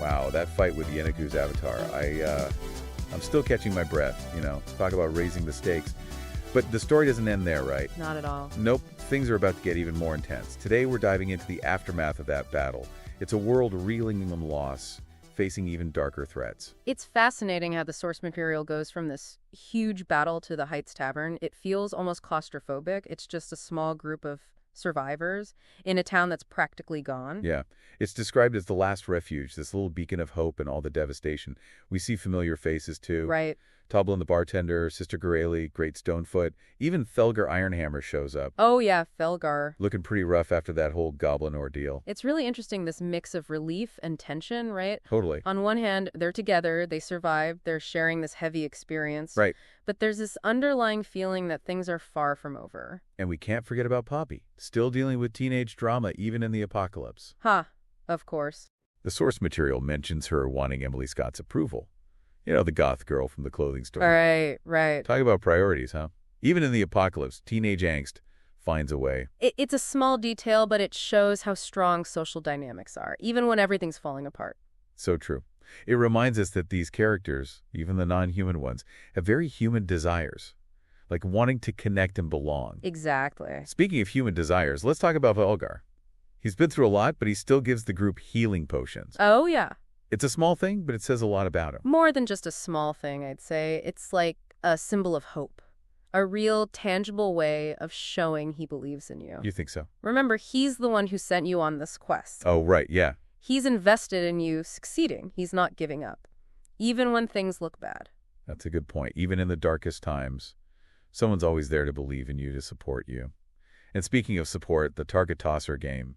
Wow, that fight with Yennegu's avatar. I'm still catching my breath, Talk about raising the stakes. But the story doesn't end there, right? Not at all. Nope. Things are about to get even more intense. Today we're diving into the aftermath of that battle. It's a world reeling in loss, facing even darker threats. It's fascinating how the source material goes from this huge battle to the Heights Tavern. It feels almost claustrophobic. It's just a small group of survivors in a town that's practically gone. Yeah. It's described as the last refuge, this little beacon of hope in all the devastation. We see familiar faces, too. Right. Toblin the bartender, Sister Gareli, Great Stonefoot, even Felgar Ironhammer shows up. Oh yeah, Felgar. Looking pretty rough after that whole goblin ordeal. It's really interesting, this mix of relief and tension, right? Totally. On one hand, they're together, they survived, they're sharing this heavy experience. Right. But there's this underlying feeling that things are far from over. And we can't forget about Poppy, still dealing with teenage drama even in the apocalypse. Of course. The source material mentions her wanting Emily Scott's approval. The goth girl from the clothing store. Right. Talk about priorities, huh? Even in the apocalypse, teenage angst finds a way. It's a small detail, but it shows how strong social dynamics are, even when everything's falling apart. So true. It reminds us that these characters, even the non-human ones, have very human desires, like wanting to connect and belong. Exactly. Speaking of human desires, let's talk about Felgar. He's been through a lot, but he still gives the group healing potions. Oh, yeah. It's a small thing, but it says a lot about him. More than just a small thing, I'd say. It's like a symbol of hope. A real, tangible way of showing he believes in you. You think so? Remember, he's the one who sent you on this quest. Oh, right, yeah. He's invested in you succeeding. He's not giving up, even when things look bad. That's a good point. Even in the darkest times, someone's always there to believe in you, to support you. And speaking of support, the target tosser game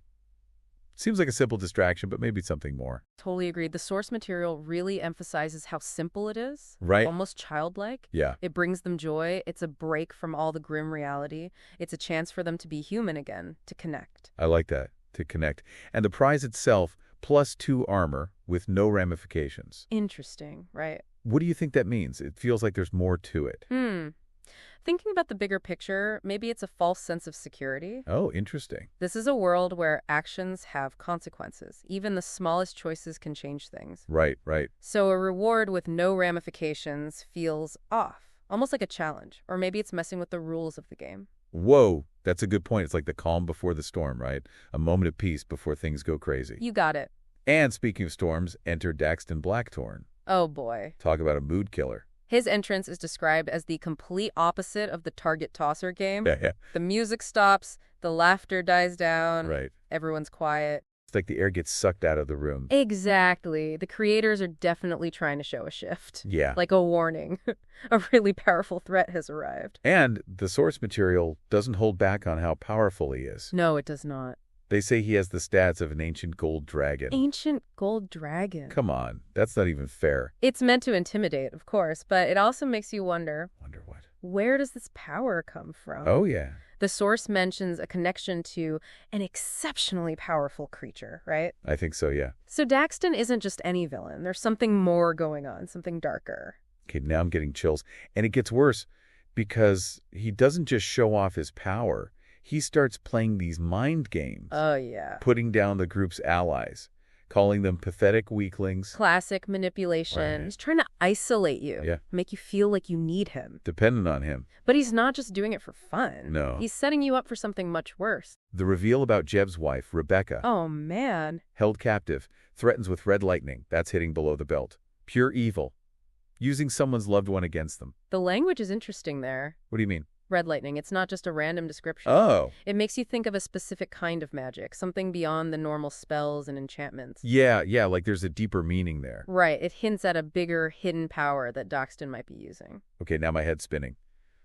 seems like a simple distraction, but maybe something more. Totally agreed. The source material really emphasizes how simple it is. Right. Almost childlike. Yeah. It brings them joy. It's a break from all the grim reality. It's a chance for them to be human again, to connect. I like that, to connect. And the prize itself, +2 armor with no ramifications. Interesting, right? What do you think that means? It feels like there's more to it. Thinking about the bigger picture, maybe it's a false sense of security. Oh, interesting. This is a world where actions have consequences. Even the smallest choices can change things. Right. So a reward with no ramifications feels off, almost like a challenge. Or maybe it's messing with the rules of the game. Whoa, that's a good point. It's like the calm before the storm, right? A moment of peace before things go crazy. You got it. And speaking of storms, enter Daxton Blackthorn. Oh boy. Talk about a mood killer. His entrance is described as the complete opposite of the target tosser game. Yeah. The music stops, the laughter dies down, Right. Everyone's quiet. It's like the air gets sucked out of the room. Exactly. The creators are definitely trying to show a shift. Yeah. Like a warning. A really powerful threat has arrived. And the source material doesn't hold back on how powerful he is. No, it does not. They say he has the stats of an ancient gold dragon. Ancient gold dragon. Come on, that's not even fair. It's meant to intimidate, of course, but it also makes you wonder, Wonder what? where does this power come from? Oh, yeah. The source mentions a connection to an exceptionally powerful creature, right? I think so, yeah. So Daxton isn't just any villain. There's something more going on, something darker. Okay, now I'm getting chills. And it gets worse because he doesn't just show off his power. He starts playing these mind games. Oh, yeah. Putting down the group's allies, calling them pathetic weaklings. Classic manipulation. Right. He's trying to isolate you. Yeah. Make you feel like you need him. Dependent on him. But he's not just doing it for fun. No. He's setting you up for something much worse. The reveal about Jeb's wife, Rebecca, Oh, man. held captive, threatens with red lightning. That's hitting below the belt. Pure evil. Using someone's loved one against them. The language is interesting there. What do you mean? Red lightning. It's not just a random description. Oh. It makes you think of a specific kind of magic, something beyond the normal spells and enchantments. Yeah, like there's a deeper meaning there. Right. It hints at a bigger hidden power that Daxton might be using. Okay, now my head's spinning.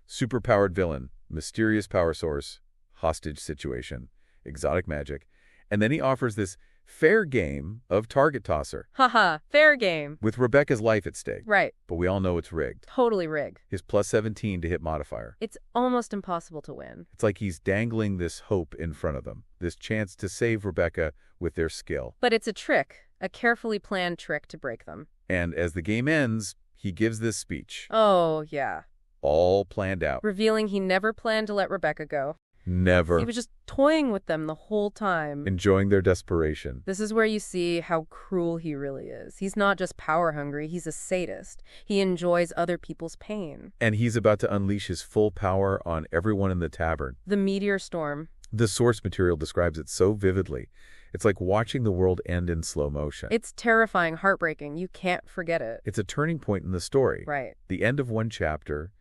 Superpowered villain, mysterious power source, hostage situation, exotic magic, and then he offers this fair game of target tosser. Haha, fair game. With Rebecca's life at stake. Right. But we all know it's rigged. Totally rigged. His +17 to hit modifier. It's almost impossible to win. It's like he's dangling this hope in front of them, this chance to save Rebecca with their skill. But it's a trick, a carefully planned trick to break them. And as the game ends, he gives this speech. Oh, yeah. All planned out. Revealing he never planned to let Rebecca go. Never. He was just toying with them the whole time. Enjoying their desperation. This is where you see how cruel he really is. He's not just power hungry, he's a sadist. He enjoys other people's pain. And he's about to unleash his full power on everyone in the tavern. The meteor storm. The source material describes it so vividly. It's like watching the world end in slow motion. It's terrifying, heartbreaking. You can't forget it. It's a turning point in the story. Right. The end of one chapter,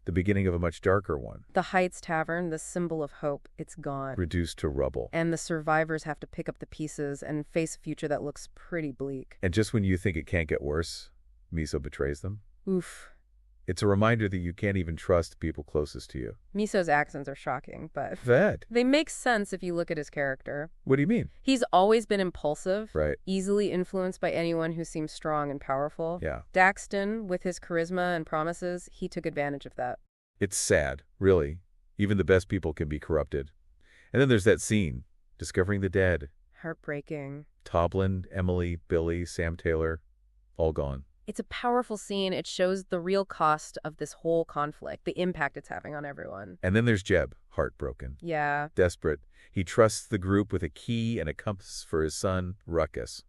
the beginning of a much darker one. The Heights Tavern, the symbol of hope, it's gone. Reduced to rubble. And the survivors have to pick up the pieces and face a future that looks pretty bleak. And just when you think it can't get worse, Miso betrays them. Oof. It's a reminder that you can't even trust people closest to you. Miso's accents are shocking, but That. they make sense if you look at his character. What do you mean? He's always been impulsive, Right. easily influenced by anyone who seems strong and powerful. Yeah. Daxton, with his charisma and promises, he took advantage of that. It's sad, really. Even the best people can be corrupted. And then there's that scene, discovering the dead. Heartbreaking. Toblin, Emily, Billy, Sam Taylor, all gone. It's a powerful scene. It shows the real cost of this whole conflict, the impact it's having on everyone. And then there's Jeb, heartbroken. Yeah. Desperate. He trusts the group with a key and a compass for his son, Ruckus.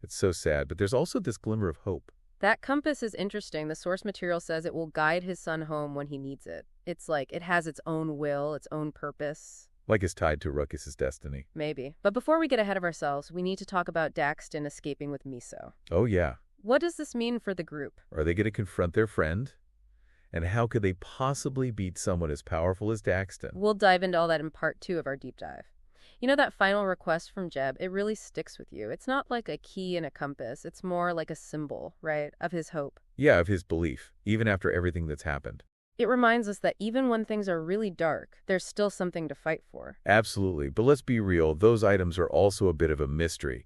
It's so sad, but there's also this glimmer of hope. That compass is interesting. The source material says it will guide his son home when he needs it. It's like it has its own will, its own purpose. Like it's tied to Ruckus's destiny. Maybe. But before we get ahead of ourselves, we need to talk about Daxton escaping with Miso. Oh, yeah. What does this mean for the group? Are they going to confront their friend? And how could they possibly beat someone as powerful as Daxton? We'll dive into all that in part 2 of our deep dive. You know that final request from Jeb, it really sticks with you. It's not like a key and a compass. It's more like a symbol, right, of his hope. Yeah, of his belief, even after everything that's happened. It reminds us that even when things are really dark, there's still something to fight for. Absolutely. But let's be real, those items are also a bit of a mystery.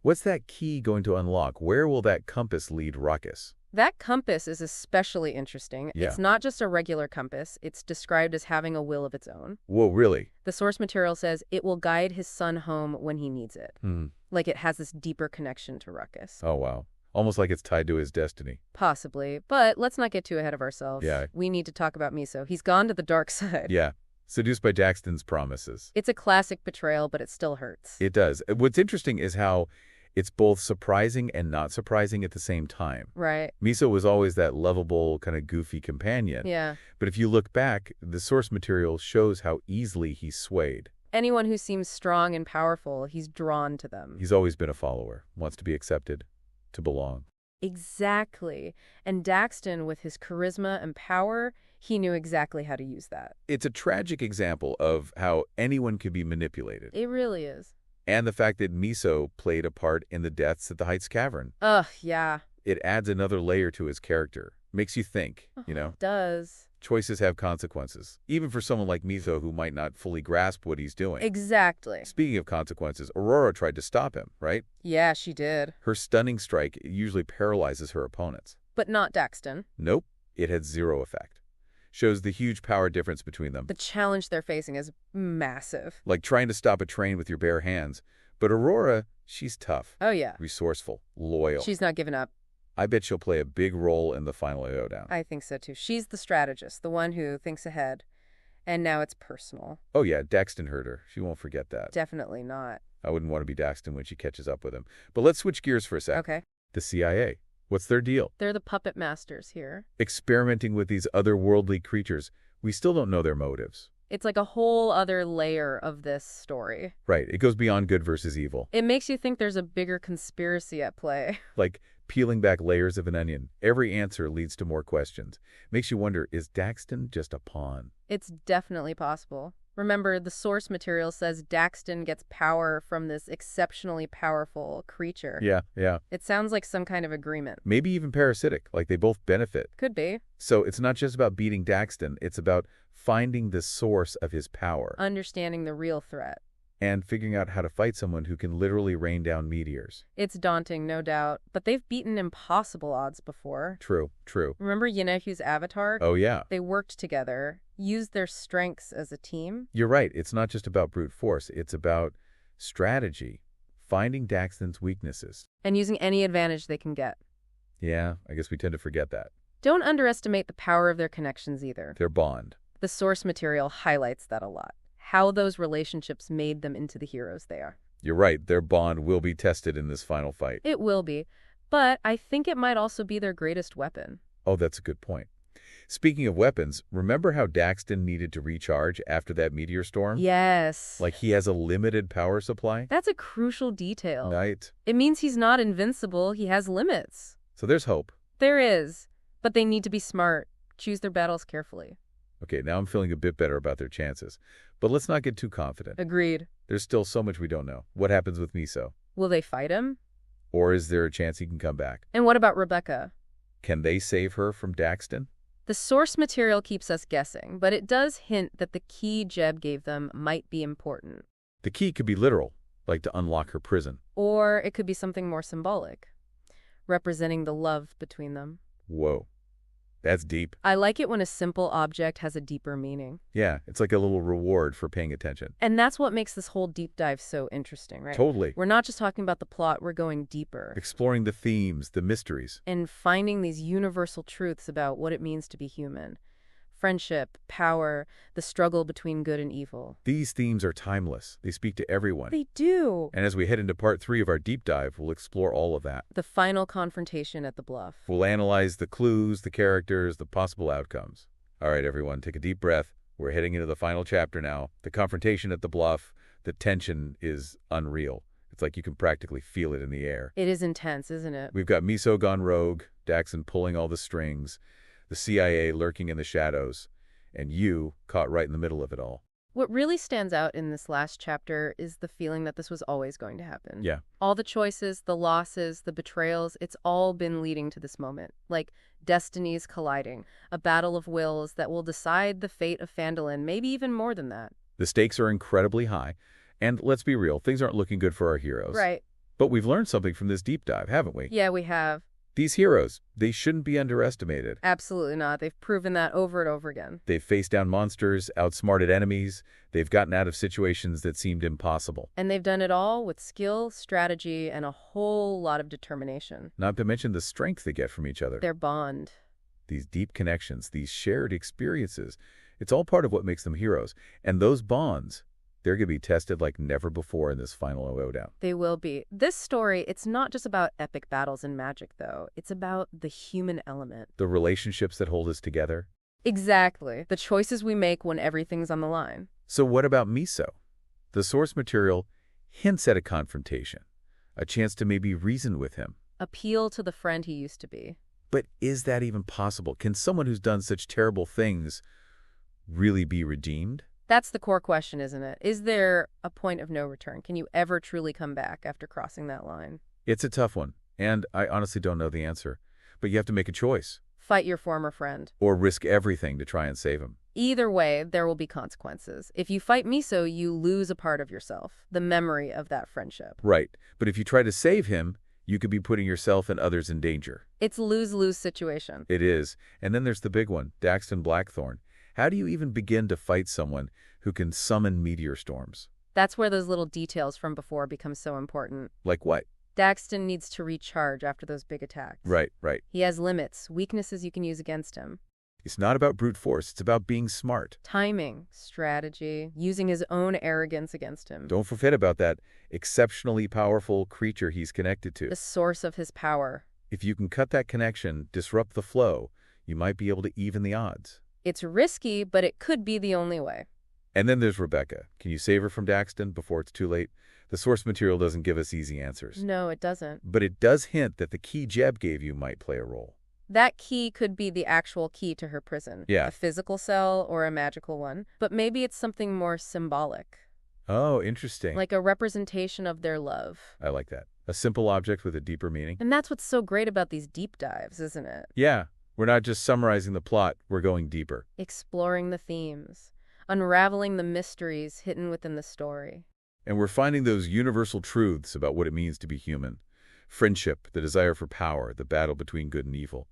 What's that key going to unlock? Where will that compass lead Ruckus? That compass is especially interesting. Yeah. It's not just a regular compass. It's described as having a will of its own. Whoa, really? The source material says it will guide his son home when he needs it. Hmm. Like it has this deeper connection to Ruckus. Oh, wow. Almost like it's tied to his destiny. Possibly. But let's not get too ahead of ourselves. Yeah. We need to talk about Miso. He's gone to the dark side. Yeah. Seduced by Daxton's promises. It's a classic betrayal, but it still hurts. It does. What's interesting is how it's both surprising and not surprising at the same time. Right. Miso was always that lovable, kind of goofy companion. Yeah. But if you look back, the source material shows how easily he's swayed. Anyone who seems strong and powerful, he's drawn to them. He's always been a follower, wants to be accepted, to belong. Exactly. And Daxton, with his charisma and power, he knew exactly how to use that. It's a tragic example of how anyone could be manipulated. It really is. And the fact that Miso played a part in the deaths at the Heights Cavern. Ugh, yeah. It adds another layer to his character. Makes you think, you know? It does. Choices have consequences, even for someone like Miso who might not fully grasp what he's doing. Exactly. Speaking of consequences, Aurora tried to stop him, right? Yeah, she did. Her stunning strike usually paralyzes her opponents. But not Daxton. Nope, it had zero effect. Shows the huge power difference between them. The challenge they're facing is massive. Like trying to stop a train with your bare hands. But Aurora, she's tough, Oh, yeah. resourceful, loyal. She's not giving up. I bet she'll play a big role in the final showdown. I think so, too. She's the strategist, the one who thinks ahead. And now it's personal. Oh yeah, Daxton hurt her. She won't forget that. Definitely not. I wouldn't want to be Daxton when she catches up with him. But let's switch gears for a sec. Okay. The CIA. What's their deal? They're the puppet masters here. Experimenting with these otherworldly creatures. We still don't know their motives. It's like a whole other layer of this story. Right, it goes beyond good versus evil. It makes you think there's a bigger conspiracy at play. Like peeling back layers of an onion. Every answer leads to more questions. Makes you wonder, is Daxton just a pawn? It's definitely possible. Remember, the source material says Daxton gets power from this exceptionally powerful creature. Yeah. It sounds like some kind of agreement. Maybe even parasitic, like they both benefit. Could be. So it's not just about beating Daxton, it's about finding the source of his power. Understanding the real threat. And figuring out how to fight someone who can literally rain down meteors. It's daunting, no doubt, but they've beaten impossible odds before. True. Remember Yenehu's avatar? Oh yeah. They worked together, used their strengths as a team. You're right, it's not just about brute force, it's about strategy, finding Daxton's weaknesses. And using any advantage they can get. Yeah, I guess we tend to forget that. Don't underestimate the power of their connections either. Their bond. The source material highlights that a lot. how those relationships made them into the heroes they are. You're right, their bond will be tested in this final fight. It will be, but I think it might also be their greatest weapon. Oh, that's a good point. Speaking of weapons, remember how Daxton needed to recharge after that meteor storm? Yes. Like he has a limited power supply? That's a crucial detail. Right. It means he's not invincible, he has limits. So there's hope. There is, but they need to be smart, choose their battles carefully. Okay, now I'm feeling a bit better about their chances. But let's not get too confident. Agreed. There's still so much we don't know. What happens with Miso? Will they fight him? Or is there a chance he can come back? And what about Rebecca? Can they save her from Daxton? The source material keeps us guessing, but it does hint that the key Jeb gave them might be important. The key could be literal, like to unlock her prison. Or it could be something more symbolic, representing the love between them. Whoa. That's deep. I like it when a simple object has a deeper meaning. Yeah, it's like a little reward for paying attention. And that's what makes this whole deep dive so interesting, right? Totally. We're not just talking about the plot, we're going deeper. Exploring the themes, the mysteries. And finding these universal truths about what it means to be human. Friendship, power, the struggle between good and evil. These themes are timeless. They speak to everyone. They do. And as we head into part 3 of our deep dive, we'll explore all of that. The final confrontation at the bluff. We'll analyze the clues, the characters, the possible outcomes. All right, everyone, take a deep breath. We're heading into the final chapter now. The confrontation at the bluff, the tension is unreal. It's like you can practically feel it in the air. It is intense, isn't it? We've got Miso gone rogue, Daxton pulling all the strings, the CIA lurking in the shadows, and you caught right in the middle of it all. What really stands out in this last chapter is the feeling that this was always going to happen. Yeah. All the choices, the losses, the betrayals, it's all been leading to this moment. Like destinies colliding, a battle of wills that will decide the fate of Phandalin, maybe even more than that. The stakes are incredibly high, and let's be real, things aren't looking good for our heroes. Right. But we've learned something from this deep dive, haven't we? Yeah, we have. These heroes, they shouldn't be underestimated. Absolutely not. They've proven that over and over again. They've faced down monsters, outsmarted enemies, they've gotten out of situations that seemed impossible. And they've done it all with skill, strategy, and a whole lot of determination. Not to mention the strength they get from each other. Their bond. These deep connections, these shared experiences, it's all part of what makes them heroes. And those bonds, they're going to be tested like never before in this final showdown. They will be. This story, it's not just about epic battles and magic, though. It's about the human element. The relationships that hold us together. Exactly. The choices we make when everything's on the line. So what about Miso? The source material hints at a confrontation, a chance to maybe reason with him. Appeal to the friend he used to be. But is that even possible? Can someone who's done such terrible things really be redeemed? That's the core question, isn't it? Is there a point of no return? Can you ever truly come back after crossing that line? It's a tough one, and I honestly don't know the answer. But you have to make a choice. Fight your former friend. Or risk everything to try and save him. Either way, there will be consequences. If you fight Miso, you lose a part of yourself, the memory of that friendship. Right, but if you try to save him, you could be putting yourself and others in danger. It's a lose-lose situation. It is. And then there's the big one, Daxton Blackthorn. How do you even begin to fight someone who can summon meteor storms? That's where those little details from before become so important. Like what? Daxton needs to recharge after those big attacks. Right. He has limits, weaknesses you can use against him. It's not about brute force. It's about being smart. Timing, strategy, using his own arrogance against him. Don't forget about that exceptionally powerful creature he's connected to. The source of his power. If you can cut that connection, disrupt the flow, you might be able to even the odds. It's risky, but it could be the only way. And then there's Rebecca. Can you save her from Daxton before it's too late? The source material doesn't give us easy answers. No, it doesn't. But it does hint that the key Jeb gave you might play a role. That key could be the actual key to her prison. Yeah. A physical cell or a magical one. But maybe it's something more symbolic. Oh, interesting. Like a representation of their love. I like that. A simple object with a deeper meaning. And that's what's so great about these deep dives, isn't it? Yeah. We're not just summarizing the plot, we're going deeper. Exploring the themes. Unraveling the mysteries hidden within the story. And we're finding those universal truths about what it means to be human. Friendship, the desire for power, the battle between good and evil.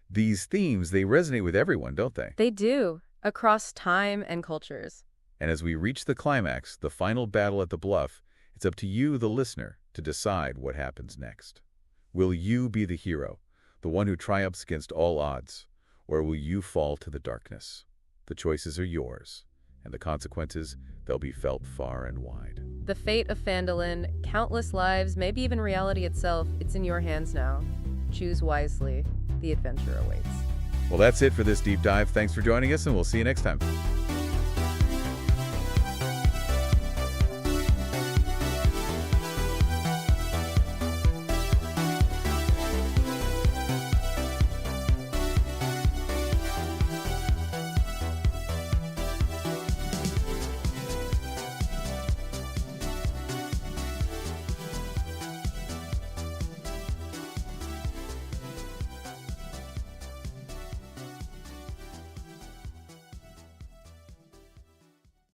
These themes, they resonate with everyone, don't they? They do, across time and cultures. And as we reach the climax, the final battle at the bluff, it's up to you, the listener, to decide what happens next. Will you be the hero, the one who triumphs against all odds, or will you fall to the darkness? The choices are yours. and the consequences, they'll be felt far and wide. The fate of Phandalin, countless lives, maybe even reality itself, it's in your hands now. Choose wisely. The adventure awaits. Well, that's it for this deep dive. Thanks for joining us, and we'll see you next time.